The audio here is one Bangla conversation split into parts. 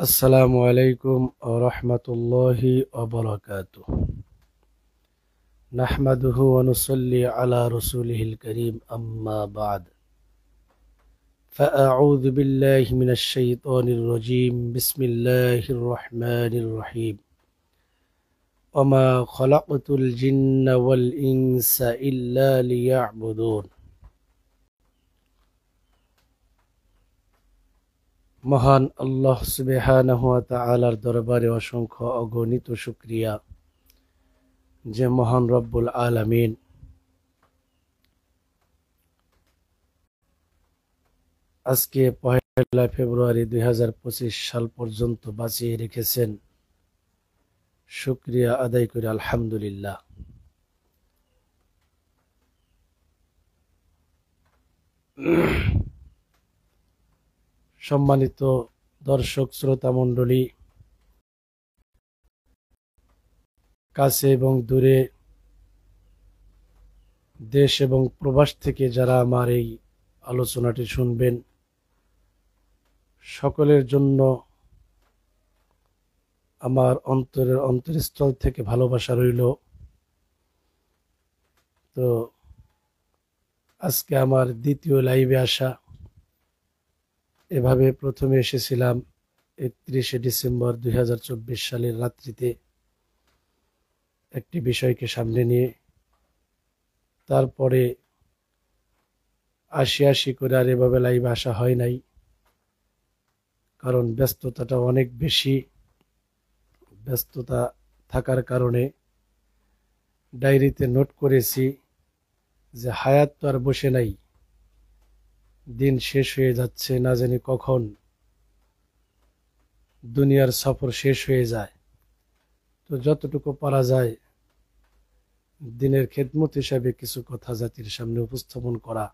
আসসালামু আলাইকুম ওয়া রাহমাতুল্লাহি ওয়া বারাকাতুহু। নাহমাদুহু ওয়া নুসাল্লি আলা রাসূলিহিল কারীম, আম্মা বা'দ। ফাআউযু বিল্লাহি মিনাশ শাইতানির রাজীম। বিসমিল্লাহির রহমানির রহিম। ওয়া মা খালাকতুল জিন্না ওয়াল ইনসা ইল্লা লিয়া'বুদুন। মহান আল্লাহ সুবহানাহু ওয়া তাআলার দরবারে অসংখ্য অগণিত শুকরিয়া যে মহান রব্বুল আলামিন আজকে 1 ফেব্রুয়ারি 2025 সাল পর্যন্ত বাঁচিয়ে রেখেছেন। শুকরিয়া আদায় করে আলহামদুলিল্লাহ। সম্মানিত দর্শক শ্রোতা মণ্ডলী, কাছে এবং দূরে, দেশ এবং প্রবাস থেকে যারা আমার এই আলোচনাটি শুনবেন, সকলের জন্য আমার অন্তরস্থল থেকে ভালোবাসা রইল। তো আজকে আমার দ্বিতীয় লাইভে আসা। এভাবে প্রথমে এসেছিলাম 31শে ডিসেম্বর 2024 সালের রাত্রিতে একটি বিষয়কে সামনে নিয়ে। তারপরে আসি করে আর এভাবে লাইভে আসা হয় নাই, কারণ ব্যস্ততাটা অনেক বেশি। ব্যস্ততা থাকার কারণে ডায়েরিতে নোট করেছি যে হায়াত তো আর বসে নাই, দিন শেষ হয়ে যাচ্ছে, না জানি কখন দুনিয়ার সফর শেষ হয়ে যায়। তো যতটুকু পারা যায় দিনের খেদমত হিসাবে কিছু কথা জাতির সামনে উপস্থাপন করা,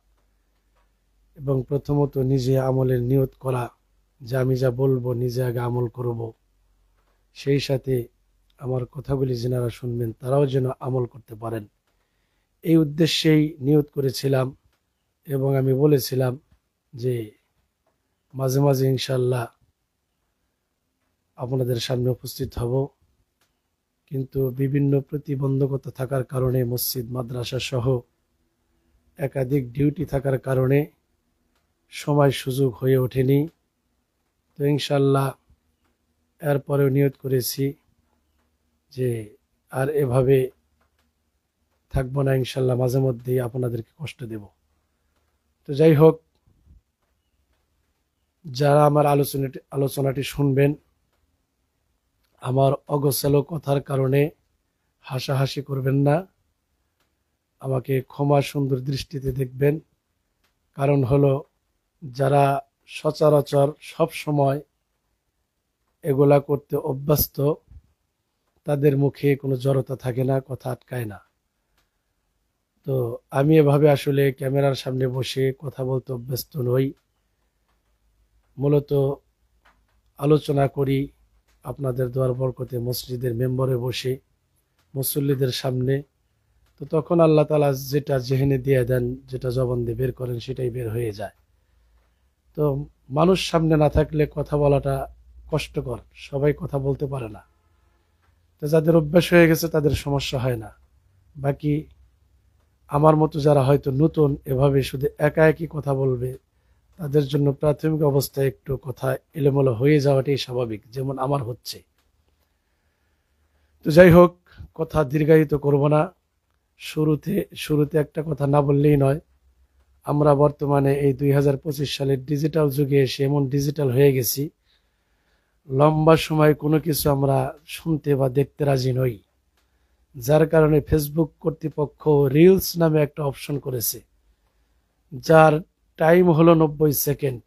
এবং প্রথমত নিজে আমলের নিয়ত করা যে আমি যা বলবো নিজে আগে আমল করব, সেই সাথে আমার কথাগুলি যারা শুনবেন তারাও যেন আমল করতে পারেন, এই উদ্দেশ্যেই নিয়ত করেছিলাম। এবং আমি বলেছিলাম যে মাঝে মাঝে ইনশাল্লাহ আপনাদের সামনে উপস্থিত হব, কিন্তু বিভিন্ন প্রতিবন্ধকতা থাকার কারণে, মসজিদ মাদ্রাসা সহ একাধিক ডিউটি থাকার কারণে সময় সুযোগ হয়ে ওঠেনি। তো ইনশাল্লাহ এরপরেও নিয়ত করেছি যে আর এভাবে থাকবো না, ইনশাল্লাহ মাঝে মধ্যেই আপনাদেরকে কষ্ট দেব। তো যাই হোক, যারা আমার আলোচনাটি শুনবেন, আমার অগোছালো কথার কারণে হাসাহাসি করবেন না, আমাকে ক্ষমা সুন্দর দৃষ্টিতে দেখবেন। কারণ হলো, যারা সচরাচর সব সময় এগুলা করতে অভ্যস্ত, তাদের মুখে কোনো জড়তা থাকে না, কথা আটকায় না। তো আমি এভাবে আসলে ক্যামেরার সামনে বসে কথা বলতে অভ্যস্ত নই। মূলত আলোচনা করি আপনাদের দোয়ার বরকতে মসজিদের মেম্বরে বসে মুসল্লিদের সামনে। তো তখন আল্লাহ তাআলা যেটা জেহেনে দিয়ে দেন, যেটা জবান দিয়ে বের করেন, সেটাই বের হয়ে যায়। তো মানুষ সামনে না থাকলে কথা বলাটা কষ্টকর, সবাই কথা বলতে পারে না। তো যাদের অভ্যাস হয়ে গেছে তাদের সমস্যা হয় না। বাকি আমার মতো যারা হয়তো নতুন, এভাবে শুধু একা একই কথা বলবে, তাদের জন্য প্রাথমিক অবস্থায় একটু কথা এলোমেলো হয়ে যাওয়াটাই স্বাভাবিক, যেমন আমার হচ্ছে। তো যাই হোক, কথা দীর্ঘায়িত করব না। শুরুতে একটা কথা না বললেই নয়। আমরা বর্তমানে এই 2025 সালের ডিজিটাল যুগে এসে এমন ডিজিটাল হয়ে গেছি, লম্বা সময় কোনো কিছু আমরা শুনতে বা দেখতে রাজি নই। যার কারণে ফেসবুক কর্তৃপক্ষ রিলস নামে একটা অপশন করেছে, যার টাইম হলো 90 সেকেন্ড,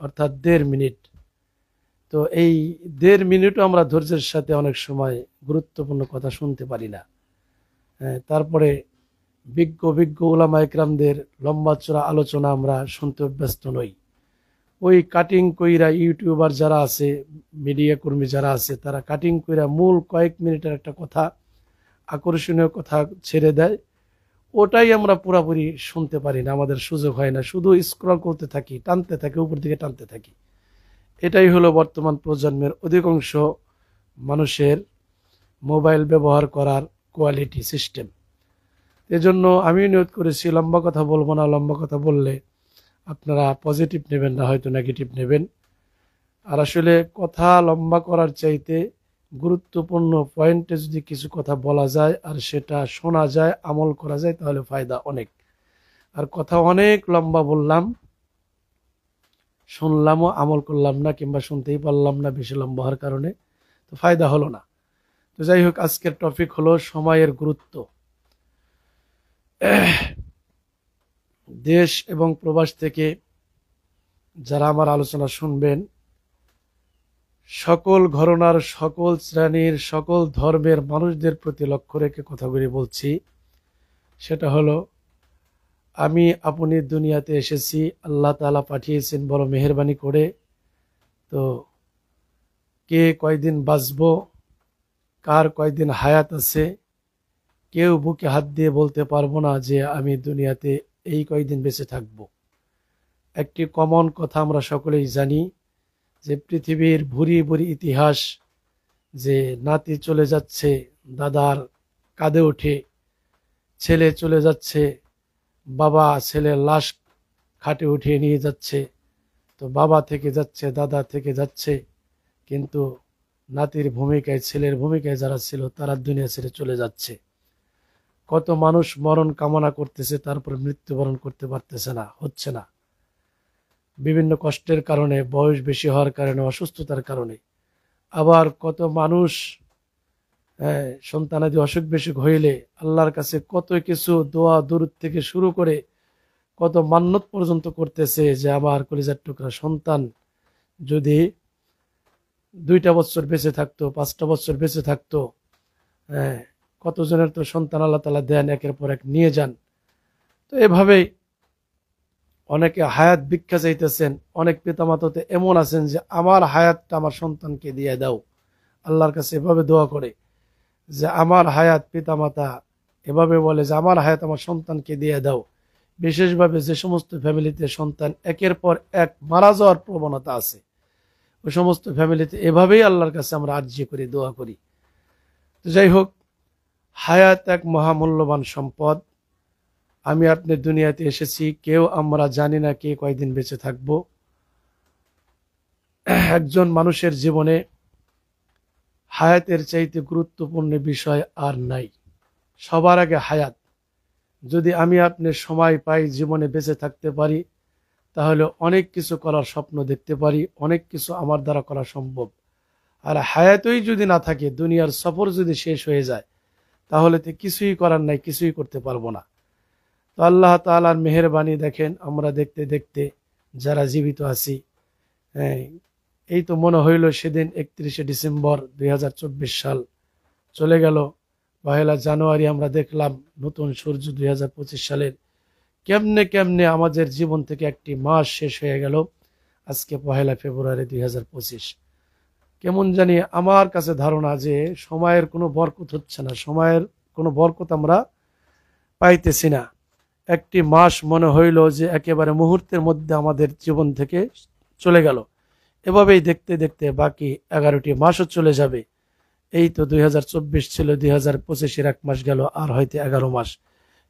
অর্থাৎ 1.5 মিনিট। তো এই 1.5 মিনিটও আমরা ধৈর্যের সাথে অনেক সময় গুরুত্বপূর্ণ কথা শুনতে পারি না। তারপরে বিজ্ঞ উলামা ইকরামদের লম্বা চড়া আলোচনা আমরা শুনতে ব্যস্ত নই। ওই কাটিং কইরা ইউটিউবার যারা আছে, মিডিয়া কর্মী যারা আছে, তারা কাটিং কইরা মূল কয়েক মিনিটের একটা কথা, আকর্ষণীয় কথা ছেড়ে দেয়। ওটাই আমরা পুরাপুরি শুনতে পারি না, আমাদের সুযোগ হয় না, শুধু স্ক্রল করতে থাকি, টানতে থাকি, উপর দিকে টানতে থাকি। এটাই হলো বর্তমান প্রজন্মের অধিকাংশ মানুষের মোবাইল ব্যবহার করার কোয়ালিটি সিস্টেম। এজন্য আমি নিয়ত করেছি লম্বা কথা বলবো না, লম্বা কথা বললে আপনারা পজিটিভ নেবেন না, হয়তো নেগেটিভ নেবেন। আর আসলে কথা লম্বা করার চাইতে গুরুত্বপূর্ণ পয়েন্টে যদি কিছু কথা বলা যায় আর সেটা শোনা যায়, আমল করা যায়, তাহলে ফায়দা অনেক। আর কথা অনেক লম্বা বললাম, শুনলামও আমল করলাম না, কিংবা শুনতেই পারলাম না বেশি লম্বা হওয়ার কারণে, তো ফায়দা হলো না। তো যাই হোক, আজকের টপিক হলো সময়ের গুরুত্ব। দেশ এবং প্রবাস থেকে যারা আমার আলোচনা শুনবেন, সকল ঘরানার, সকল শ্রেণীর, সকল ধর্মের মানুষদের প্রতি লক্ষ্য রেখে কথাগুলি বলছি। সেটা হলো, আমি আপনি দুনিয়াতে এসেছি, আল্লাহ তাআলা পাঠিয়েছেন বড় মেহেরবানি করে। তো কে কয়দিন বাঁচবো, কার কয়দিন হায়াত আছে, কেউ বুকে হাত দিয়ে বলতে পারবো না যে আমি দুনিয়াতে এই কয়দিন বেঁচে থাকবো। একটি কমন কথা আমরা সকলেই জানি যে পৃথিবীর ভুরি ভুরি ইতিহাস, যে নাতি চলে যাচ্ছে দাদার কাঁধে উঠে, ছেলে চলে যাচ্ছে, বাবা ছেলের লাশ খাটে উঠিয়ে নিয়ে যাচ্ছে, তো বাবা থেকে যাচ্ছে, দাদা থেকে যাচ্ছে, কিন্তু নাতির ভূমিকায়, ছেলের ভূমিকায় যারা ছিল তারা দুনিয়া ছেড়ে চলে যাচ্ছে। কত মানুষ মরণ কামনা করতেছে, তারপর মৃত্যুবরণ করতে পারতেছে না, হচ্ছে না, বিভিন্ন কষ্টের কারণে, বয়স বেশি হওয়ার কারণে, অসুস্থতার কারণে। আবার কত মানুষ সন্তানাদি অসুখ বিসুখ হইলে আল্লাহর কাছে কত কিছু দোয়া দরুদ থেকে শুরু করে কত মান্নত পর্যন্ত করতেছে যে আমার কলিজার টুকরা সন্তান যদি 2টা বছর বেঁচে থাকতো, 5টা বছর বেঁচে থাকতো। কতজনের তো সন্তান আল্লাহ তাআলা দেন, একের পর এক নিয়ে যান। তো এভাবেই অনেকে হায়াত ভিক্ষা চাইতেছেন। অনেক পিতামাতাতে এমন আছেন যে আমার হায়াতটা আমার সন্তানকে দিয়ে দাও, আল্লাহর কাছে এভাবে দোয়া করে যে আমার হায়াত, পিতামাতা এভাবে বলে যে আমার হায়াত আমার সন্তানকে দিয়ে দাও। বিশেষভাবে যে সমস্ত ফ্যামিলিতে সন্তান একের পর এক মারা যাওয়ার প্রবণতা আছে, ওই সমস্ত ফ্যামিলিতে এভাবেই আল্লাহর কাছে আমরা আরজি করি, দোয়া করি। তো যাই হোক, হায়াত এক মহামূল্যবান সম্পদ। আমি আপনি দুনিয়াতে এসেছি, কেউ আমরা জানি না কে কয়দিন বেঁচে থাকব। একজন মানুষের জীবনে হায়াতের চাইতে গুরুত্বপূর্ণ বিষয় আর নাই। সবার আগে হায়াত। যদি আমি আপনি সময় পাই, জীবনে বেঁচে থাকতে পারি, তাহলে অনেক কিছু করার স্বপ্ন দেখতে পারি, অনেক কিছু আমার দ্বারা করা সম্ভব। আর হায়াতই যদি না থাকে, দুনিয়ার সফর যদি শেষ হয়ে যায়, তাহলে তো কিছুই করার নাই, কিছুই করতে পারবো না। তো আল্লাহ তাআলার মেহেরবানি দেখেন, আমরা দেখতে দেখতে যারা জীবিত আছি, এই তো মনে হইল সেদিন 31শে ডিসেম্বর 2024 সাল চলে গেল। 1 জানুয়ারি আমরা দেখলাম নতুন সূর্য 2025 সালের। কেমনে কেমনে আমাদের জীবন থেকে একটি মাস শেষ হয়ে গেল। আজকে 1 ফেব্রুয়ারি 2025। কেমন জানি আমার কাছে ধারণা যে সময়ের কোনো বরকত হচ্ছে না, সময়ের কোনো বরকত আমরা পাইতেছি না। একটি মাস মনে হইল যে একেবারে মুহূর্তের মধ্যে আমাদের জীবন থেকে চলে গেল। এভাবেই দেখতে দেখতে বাকি 11টি মাসও চলে যাবে। এই তো 2024 ছিল, 2025-এর 1 মাস গেল, আর হয়তো 11 মাস।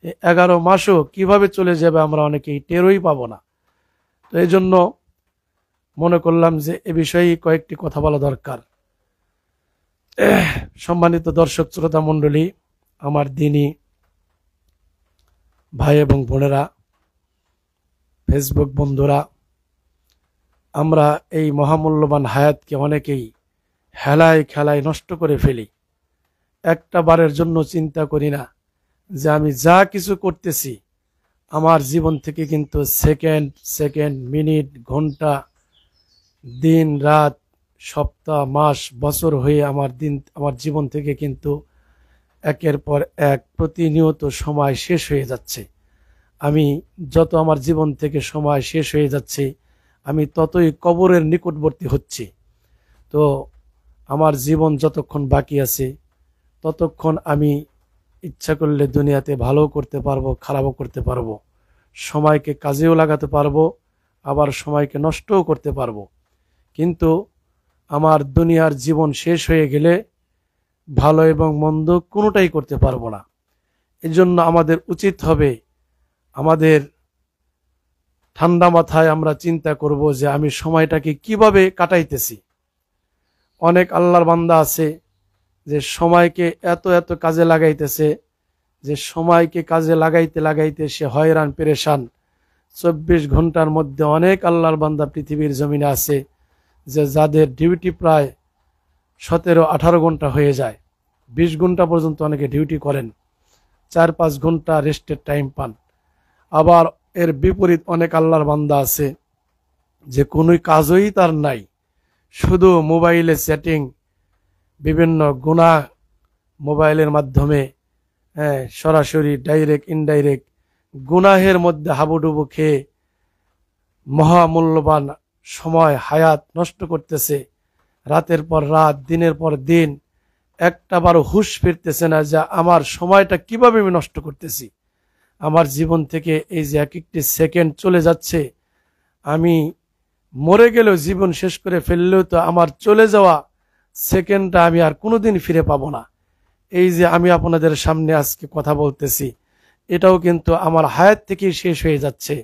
এই 11 মাসও কিভাবে চলে যাবে আমরা অনেকেই টেরই পাবো না। তো এই জন্য মনে করলাম যে এ বিষয়ে কয়েকটি কথা বলা দরকার। সম্মানিত দর্শক শ্রোতা মণ্ডলী, আমার দিনী ভাই এবং বোনেরা, ফেসবুক বন্ধুরা, আমরা এই মহামূল্যবান হায়াতকে অনেকেই হেলায় খেলায় নষ্ট করে ফেলি। একটা বারের জন্য চিন্তা করি না যে আমি যা কিছু করতেছি, আমার জীবন থেকে কিন্তু সেকেন্ড সেকেন্ড, মিনিট, ঘন্টা, দিন, রাত, সপ্তাহ, মাস, বছর হয়ে আমার জীবন থেকে কিন্তু একের পর এক প্রতিনিয়ত সময় শেষ হয়ে যাচ্ছে। আমি যত আমার জীবন থেকে সময় শেষ হয়ে যাচ্ছে, আমি ততই কবরের নিকটবর্তী হচ্ছি। তো আমার জীবন যতক্ষণ বাকি আছে, ততক্ষণ আমি ইচ্ছা করলে দুনিয়াতে ভালো করতে পারবো, খারাপও করতে পারবো, সময়কে কাজেও লাগাতে পারবো, আবার সময়কে নষ্টও করতে পারবো। কিন্তু আমার দুনিয়ার জীবন শেষ হয়ে গেলে ভালো এবং মন্দ কোনোটাই করতে পারবো না। এজন্য আমাদের উচিত হবে আমাদের ঠান্ডা মাথায় আমরা চিন্তা করব যে আমি সময়টাকে কিভাবে কাটাইতেছি। অনেক আল্লাহর বান্দা আছে যে সময়কে এত এত কাজে লাগাইতেছে যে সময়কে কাজে লাগাইতে লাগাইতে সে হয়রান পেরেশান। 24 ঘন্টার মধ্যে অনেক আল্লাহর বান্দা পৃথিবীর জমিনে আছে যে যাদের ডিউটি প্রায় 17-18 ঘন্টা হয়ে যায়, 20 ঘন্টা পর্যন্ত অনেকে ডিউটি করেন, 4-5 ঘন্টা রেস্টের টাইম পান। আবার এর বিপরীত অনেক আল্লাহর বান্দা আছে যে কোনো কাজই তার নাই, শুধু মোবাইলে চ্যাটিং, বিভিন্ন গুনাহ মোবাইলের মাধ্যমে, সরাসরি ডাইরেক্ট ইনডাইরেক্ট গুনাহের মধ্যে হাবুডুবু খেয়ে মহামূল্যবান সময় হায়াত নষ্ট করতেছে। রাতের পর রাত, দিনের পর দিন, একটাবারও হুঁশ ফিরতেছে না যে আমার সময়টা কিভাবে আমি নষ্ট করতেছি। আমার জীবন থেকে এই যে এক একটি সেকেন্ড চলে যাচ্ছে, আমি মরে গেলেও, জীবন শেষ করে ফেললেও তো আমার চলে যাওয়া সেকেন্ডটা আমি আর কোনোদিন ফিরে পাবো না। এই যে আমি আপনাদের সামনে আজকে কথা বলতেছি, এটাও কিন্তু আমার হায়াত থেকেই শেষ হয়ে যাচ্ছে।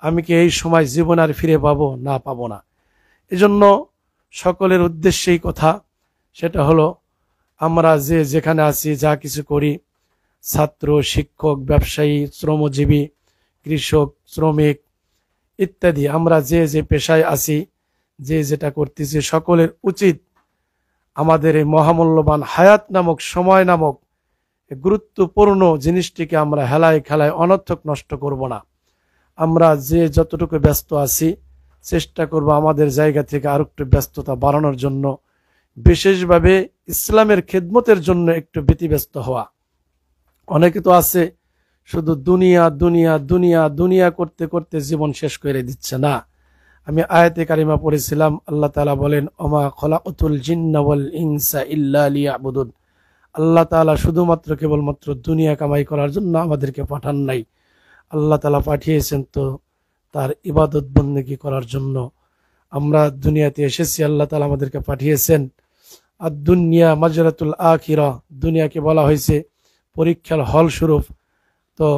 আমি কি এই সময় জীবন আর ফিরে পাবো না পাবো না? এজন্য সকলের উদ্দেশ্যেই কথা, সেটা হলো আমরা যে যেখানে আছি, যা কিছু করি, ছাত্র, শিক্ষক, ব্যবসায়ী, শ্রমজীবী, কৃষক, শ্রমিক ইত্যাদি, আমরা যে যে পেশায় আছি, যে যেটা করতেছি, সকলের উচিত আমাদের এই মহামূল্যবান হায়াত নামক, সময় নামক গুরুত্বপূর্ণ জিনিসটিকে আমরা হেলায় খেলায় অনর্থক নষ্ট করব না। আমরা যে যতটুকু ব্যস্ত আছি, চেষ্টা করব আমাদের জায়গা থেকে আরো একটু ব্যস্ততা বাড়ানোর জন্য, বিশেষভাবে ইসলামের খেদমতের জন্য একটু ব্যতিব্যস্ত হওয়া। অনেকে তো আছে শুধু দুনিয়া দুনিয়া দুনিয়া দুনিয়া করতে করতে জীবন শেষ করে দিচ্ছে। না, আমি আয়াতে কারিমা পড়েছিলাম, আল্লাহ তাআলা বলেন, ওমা খলাকুতুল জিন্না ওয়াল ইনসা ইল্লা লিয়াবুদুন। আল্লাহ তাআলা শুধুমাত্র কেবলমাত্র দুনিয়া কামাই করার জন্য আমাদেরকে পাঠান নাই, আল্লাহ তাআলা পাঠিয়েছেন তো তার ইবাদত বন্দেগী করার জন্য। আমরা দুনিয়াতে এসেছি, আল্লাহ তাআলা আমাদেরকে পাঠিয়েছেন। আর দুনিয়া মাজরাতুল আখিরা, দুনিয়াকে বলা হয়েছে পরীক্ষার হল স্বরূপ। তো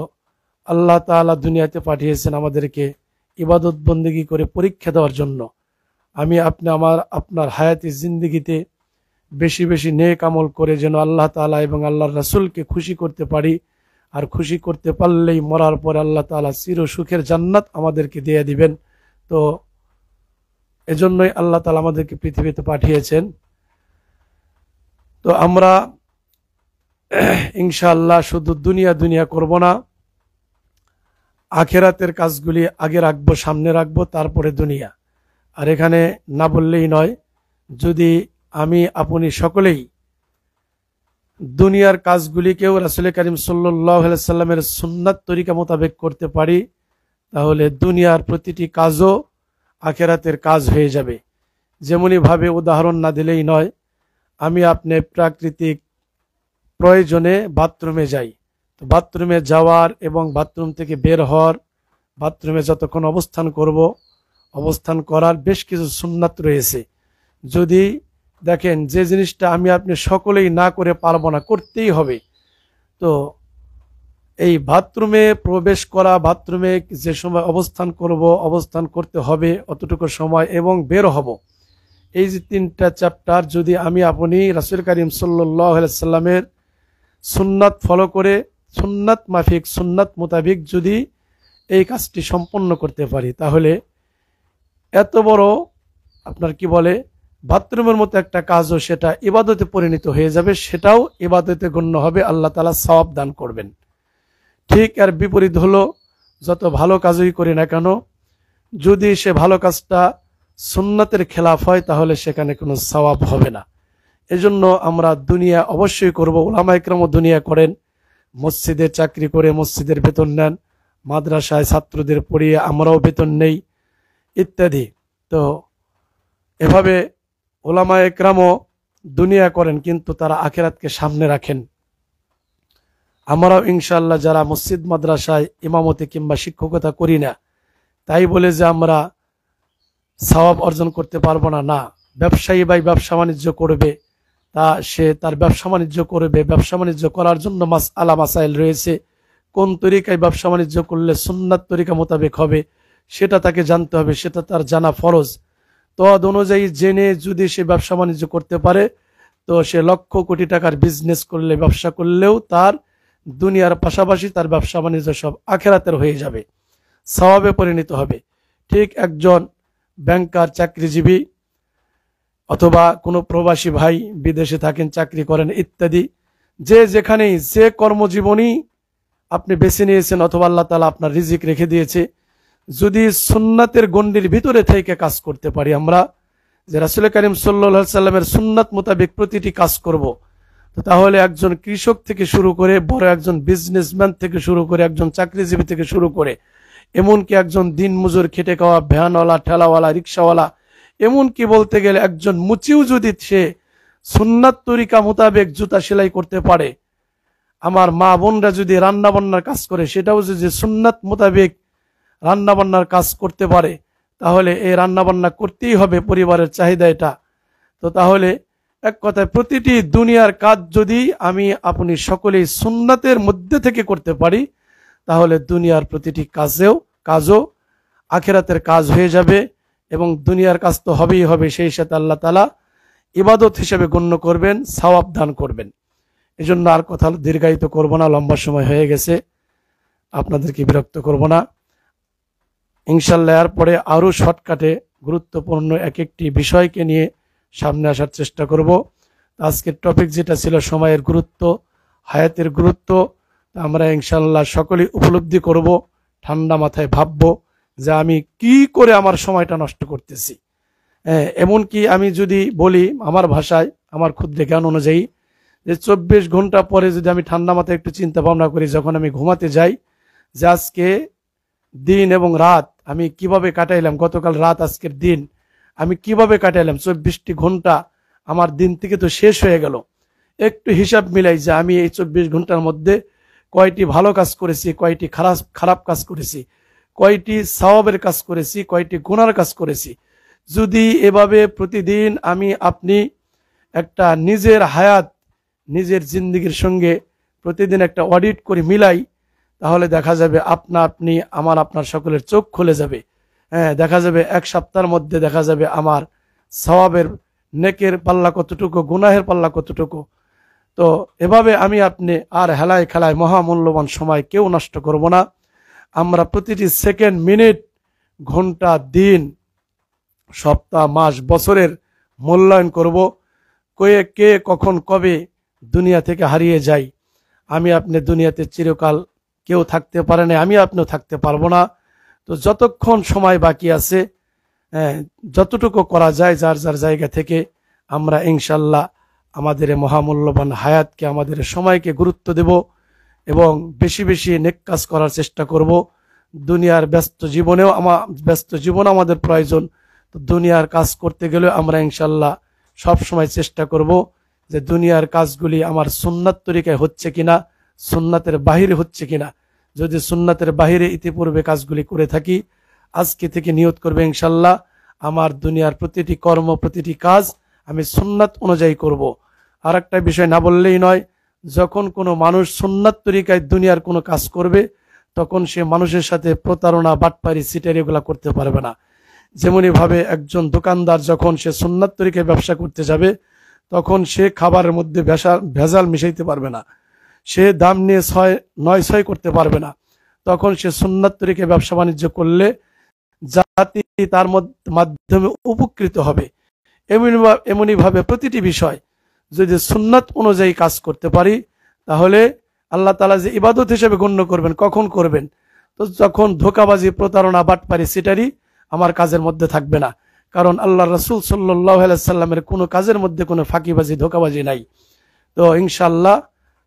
আল্লাহ তাআলা দুনিয়াতে পাঠিয়েছেন আমাদেরকে ইবাদত বন্দেগী করে পরীক্ষা দেওয়ার জন্য। আমি আপনি আপনার হায়াতি জিন্দেগিতে বেশি বেশি নেক আমল করে যেন আল্লাহ তাআলা এবং আল্লাহর রাসূলকে খুশি করতে পারি। আর খুশি করতে পারলেই মরার পরে আল্লাহ তাআলা চির সুখের জান্নাত আমাদেরকে দিয়ে দিবেন। তো এজন্যই আল্লাহ তাআলা আমাদেরকে পৃথিবীতে পাঠিয়েছেন। তো আমরা ইনশাআল্লাহ শুধু দুনিয়া দুনিয়া করব না, আখেরাতের কাজগুলি আগে রাখবো, সামনে রাখবো, তারপরে দুনিয়া। আর এখানে না বললেই নয়, যদি আমি আপনি সকলেই দুনিয়ার কাজগুলিকেও রাসূল করিম সাল্লাল্লাহু আলাইহি সাল্লামের সুন্নাত তরিকা মোতাবেক করতে পারি, তাহলে দুনিয়ার প্রতিটি কাজও আখেরাতের কাজ হয়ে যাবে। যেমনি ভাবে উদাহরণ না দিলেই নয়, আমি আপনি প্রাকৃতিক প্রয়োজনে বাথরুমে যাই, তো বাথরুমে যাওয়ার এবং বাথরুম থেকে বের হওয়ার, বাথরুমে যতক্ষণ অবস্থান করব, অবস্থান করার বেশ কিছু সুন্নাত রয়েছে। যদি দেখেন যে জিনিসটা আমি আপনি সকলেই না করে পারবো না, করতেই হবে, তো এই বাথরুমে প্রবেশ করা, বাথরুমে যে সময় অবস্থান করব, অবস্থান করতে হবে অতটুকু সময়, এবং বের হব, এই যে তিনটা চ্যাপ্টার যদি আমি আপনি রাসূল করিম সাল্লাল্লাহু আলাইহি সাল্লামের সুন্নাত ফলো করে, সুন্নাত মাফিক, সুন্নাত মোতাবিক যদি এই কাজটি সম্পন্ন করতে পারি, তাহলে এত বড় আপনার কি বলে বাথরুমের মতো একটা কাজও সেটা ইবাদতে পরিণত হয়ে যাবে, সেটাও ইবাদতে গণ্য হবে, আল্লাহ তাআলা সওয়াব দান করবেন। ঠিক এর বিপরীত হলো, যত ভালো কাজই করি না কেন, যদি সে ভালো কাজটা সুন্নাতের খেলাফ হয়, তাহলে সেখানে কোনো সওয়াব হবে না। এজন্য আমরা দুনিয়া অবশ্যই করব। উলামা ইকরামও দুনিয়া করেন, মসজিদে চাকরি করে মসজিদের বেতন নেন, মাদ্রাসায় ছাত্রদের পড়িয়ে আমরাও বেতন নেই ইত্যাদি। তো এভাবে উলামা ইকরামও দুনিয়া করেন, কিন্তু তারা আখিরাতকে সামনে রাখেন। আমরাও ইনশাআল্লাহ যারা মসজিদ মাদ্রাসায় ইমামতি কিংবা শিক্ষকতা করি না, তাই বলে যে আমরা সওয়াব অর্জন করতে পারবো না, না। ব্যবসায়ী ভাই ব্যবসা বাণিজ্য করবে, সে তার ব্যবসা বাণিজ্য করবে, ব্যবসা বাণিজ্য করার জন্য মাসআলা মাসাইল রয়েছে। কোন তরিকায় ব্যবসা বাণিজ্য করলে সুন্নাত তরিকা মোতাবেক হবে সেটা তাকে জানতে হবে, সেটা তার জানা ফরজ। তদ অনুযায়ী জেনে যদি সে ব্যবসা বাণিজ্য করতে পারে, তো সে লক্ষ কোটি টাকার বিজনেস করলে, ব্যবসা করলেও তার দুনিয়ার পাশাপাশি তার ব্যবসা বাণিজ্য সব আখেরাতের হয়ে যাবে, সওয়াবে পরিণত হবে। ঠিক একজন ব্যাংকার, চাকরিজীবী, অথবা কোনো প্রবাসী ভাই বিদেশে থাকেন, চাকরি করেন ইত্যাদি, যে যেখানেই যে কর্মজীবনী আপনি বেছে নিয়েছেন অথবা আল্লাহ তাআলা আপনার রিজিক রেখে দিয়েছে, যদি সুন্নাতের গণ্ডির ভিতরে থেকে কাজ করতে পারি আমরা, যে রাসূল করিম সাল্লাল্লাহু আলাইহি সাল্লামের সুন্নাত মোতাবেক প্রতিটি কাজ করব, তো তাহলে একজন কৃষক থেকে শুরু করে বড় একজন বিজনেসম্যান থেকে শুরু করে একজন চাকরিজীবী থেকে শুরু করে এমনকি একজন দিন মজুর, খেটে খাওয়া ভ্যানওয়ালা, ঠেলাওয়ালা, রিক্সাওয়ালা, এমনকি বলতে গেলে একজন মুচিও যদি সে সুন্নাত তরিকা মোতাবেক জুতা সেলাই করতে পারে, আমার মা বোনরা যদি রান্না বান্নার কাজ করে সেটাও যদি সুন্নাত মোতাবেক রান্না বান্নার কাজ করতে পারে, তাহলে এই রান্না বান্না করতেই হবে, পরিবারের চাহিদা এটা। তো তাহলে এক কথায় প্রতিটি দুনিয়ার কাজ যদি আমি আপনি সকলেই সুন্নাতের মধ্যে থেকে করতে পারি, তাহলে দুনিয়ার প্রতিটি কাজও আখিরাতের কাজ হয়ে যাবে, এবং দুনিয়ার কাজ তো হবেই হবে, সেই সাথে আল্লাহ তাআলা ইবাদত হিসেবে গণ্য করবেন, সওয়াব দান করবেন। এজন্য আর কথা দীর্ঘায়িত করব না, লম্বা সময় হয়ে গেছে, আপনাদেরকে বিরক্ত করব না। ইনশাআল্লাহ এরপরে আরো শর্টকাটে গুরুত্বপূর্ণ এক একটি বিষয়কে নিয়ে সামনে আসার চেষ্টা করব। আজকের টপিক যেটা ছিল সময়ের গুরুত্ব, হায়াতের গুরুত্ব, আমরা ইনশাআল্লাহ সকলেই উপলব্ধি করব, ঠান্ডা মাথায় ভাববো যে আমি কি করে আমার সময়টা নষ্ট করতেছি। এমনকি আমি যদি বলি আমার ভাষায়, আমার ক্ষুদ্র জ্ঞান অনুযায়ী, যে 24 ঘন্টা পরে যদি আমি ঠান্ডা মাথায় একটু চিন্তা ভাবনা করি, যখন আমি ঘুমাতে যাই, যে আজকে দিন এবং রাত আমি কিভাবে কাটাইলাম, গতকাল রাত আজকের দিন আমি কিভাবে কাটাইলাম, 24টি ঘন্টা আমার দিন থেকে তো শেষ হয়ে গেল। একটু হিসাব মিলাই যে আমি এই 24 ঘন্টার মধ্যে কয়টি ভালো কাজ করেছি, কয়টি খারাপ কাজ করেছি, কয়টি সওয়াবের কাজ করেছি, কয়টি গুনার কাজ করেছি। যদি এভাবে প্রতিদিন আমি আপনি একটা নিজের হায়াত, নিজের জিন্দেগির সঙ্গে প্রতিদিন একটা অডিট করে মিলাই, তাহলে দেখা যাবে আপনি আপনার সকলের চোখ খুলে যাবে। দেখা যাবে এক সপ্তাহের মধ্যে দেখা যাবে আমার সওয়াবের, নেকের পাল্লা কতটুকু, গুনাহের পাল্লা কতটুকু। তো এভাবে আমি আপনি আর হেলায় খেলায় মহামূল্যবান সময় কেউ নষ্ট করব না। আমরা প্রতিটি সেকেন্ড, মিনিট, ঘন্টা, দিন, সপ্তাহ, মাস, বছরের মূল্যায়ন করব। কে কখন কবে দুনিয়া থেকে হারিয়ে যাই। আমি আপনি দুনিয়াতে চিরকাল কেউ থাকতে পারে না, আমি আপনিও থাকতে পারবো না। তো যতক্ষণ সময় বাকি আছে, যতটুকু করা যায় যার যার জায়গা থেকে আমরা ইনশাল্লাহ আমাদের মহামূল্যবান হায়াতকে, আমাদের সময়কে গুরুত্ব দেব এবং বেশি বেশি নেক কাজ করার চেষ্টা করব। দুনিয়ার ব্যস্ত জীবন আমাদের প্রয়োজন। তো দুনিয়ার কাজ করতে গেলে আমরা ইনশাল্লাহ সব সময় চেষ্টা করব যে দুনিয়ার কাজগুলি আমার সুন্নাত তরিকায় হচ্ছে কিনা, সুন্নাতের বাহিরে হচ্ছে কিনা। যদি সুন্নাতের বাহিরে ইতিপূর্বে কাজগুলি করে থাকি, আজকে থেকে নিয়ত করবে ইনশাল্লাহ আমার দুনিয়ার প্রতিটি কর্ম, প্রতিটি কাজ আমি সুন্নাত অনুযায়ী করব। আর একটা বিষয় না বললেই নয়, যখন কোনো মানুষ সুন্নাত তরিকায় দুনিয়ার কোনো কাজ করবে, তখন সে মানুষের সাথে প্রতারণা, বাটপারি, সিটারি এগুলা করতে পারবে না। যেমনি ভাবে একজন দোকানদার যখন সে সুন্নাত তরিকায় ব্যবসা করতে যাবে, তখন সে খাবারের মধ্যে ভেজাল মিশাইতে পারবে না, সে দাম নিয়ে 9-6 করতে পারবে না। তখন সে সুন্নাত তরিকায় ব্যবসা বাণিজ্য করলে জাতি তার মাধ্যমে উপকৃত হবে। এমনি ভাবে প্রতিটি বিষয় যদি সুন্নাত অনুযায়ী কাজ করতে পারি, তাহলে আল্লাহ তাআলা যে ইবাদত হিসেবে গণ্য করবেন, কখন করবেন? তো যখন ধোঁকাবাজি, প্রতারণা, বাটপারি, সিটারি আমার কাজের মধ্যে থাকবে না। কারণ আল্লাহ রাসূল সাল্লাল্লাহু আলাইহি সাল্লামের কোনো কাজের মধ্যে কোনো ফাঁকিবাজি, ধোঁকাবাজি নাই। তো ইনশাআল্লাহ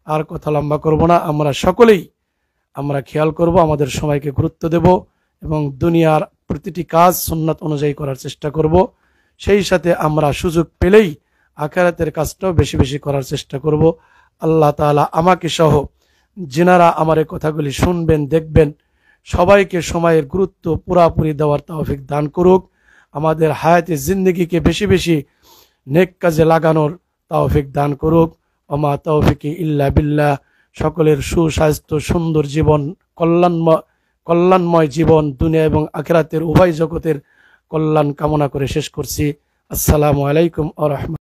আর কথা লম্বা করব না, আমরা সকলেই খেয়াল করব, আমাদের সময়কে গুরুত্ব দেব এবং দুনিয়ার প্রতিটি কাজ সুন্নাত অনুযায়ী করার চেষ্টা করব। সেই সাথে আমরা সুযোগ পেলেই আখিরাতের কাজটাও বেশি বেশি করার চেষ্টা করব। আল্লাহ তাআলা আমাকে সহ যিনারা আমার এই কথাগুলি শুনবেন, দেখবেন, সবাইকে সময়ের গুরুত্ব পুরাপুরি দেওয়ার তৌফিক দান করুক। আমাদের হায়াতে জিন্দগিকে বেশি বেশি নেক কাজে লাগানোর তৌফিক দান করুক। ওমা তৌফিকি ইল্লা বিল্লাহ। সকলের সুস্বাস্থ্য, সুন্দর জীবন, কল্যাণময় জীবন, দুনিয়া এবং আখিরাতের উভয় জগতের কল্যাণ কামনা করে শেষ করছি। আসসালামু আলাইকুম ওয়া রাহমাতুল্লাহ।